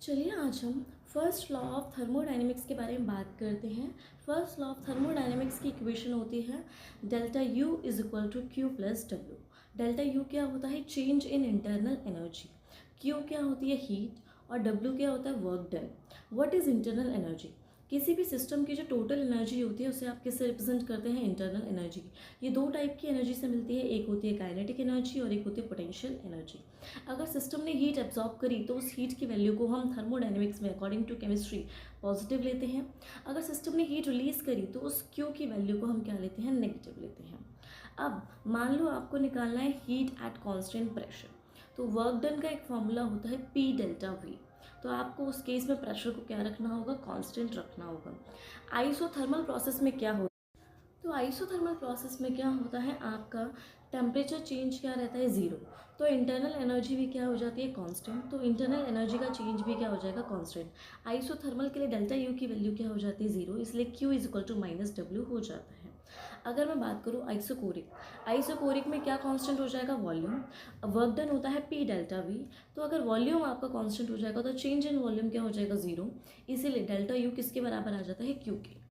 चलिए आज हम फर्स्ट लॉ ऑफ थर्मोडायनेमिक्स के बारे में बात करते हैं। फर्स्ट लॉ ऑफ थर्मोडायनेमिक्स की इक्वेशन होती है delta U is equal to Q plus W. Delta U क्या होता है? Change in internal energy. Q क्या होती है? हीट। और डब्ल्यू क्या होता है? Work done. What is internal energy? किसी भी सिस्टम की जो टोटल एनर्जी होती है उसे आप किससे रिप्रेजेंट करते हैं? Internal energy. ये दो टाइप की एनर्जी से मिलती है, एक होती है काइनेटिक एनर्जी और एक होती है पोटेंशियल एनर्जी। अगर सिस्टम ने हीट एब्जॉर्ब करी तो उस हीट की वैल्यू को हम थर्मोडायनेमिक्स में अकॉर्डिंग टू केमिस्ट्री पॉजिटिव लेते हैं। अगर सिस्टम ने हीट रिलीज करी तो उस क्यू की वैल्यू को हम क्या लेते हैं? नेगेटिव लेते हैं। अब मान लो आपको निकालना है हीट एट कॉन्स्टेंट प्रेशर, तो वर्क डन का एक फॉर्मूला होता है पी डेल्टा वी। तो आपको उस केस में प्रेशर को क्या रखना होगा? कांस्टेंट रखना होगा। आइसोथर्मल प्रोसेस में क्या होता है? तो आइसोथर्मल प्रोसेस में क्या होता है? आपका टेम्परेचर चेंज क्या रहता है? ज़ीरो। तो इंटरनल एनर्जी भी क्या हो जाती है? कांस्टेंट। तो इंटरनल एनर्जी का चेंज भी क्या हो जाएगा? कांस्टेंट। आइसोथर्मल के लिए डेल्टा यू की वैल्यू क्या हो जाती है? ज़ीरो। इसलिए Q is equal to minus W हो जाता है। अगर मैं बात करूँ आइसोकोरिक, आइसोकोरिक में क्या कांस्टेंट हो जाएगा? वॉल्यूम। वर्क डन होता है पी डेल्टा वी। तो अगर वॉल्यूम आपका कांस्टेंट हो जाएगा तो चेंज इन वॉल्यूम क्या हो जाएगा? ज़ीरो। इसीलिए डेल्टा यू किसके बराबर आ जाता है? क्यू के।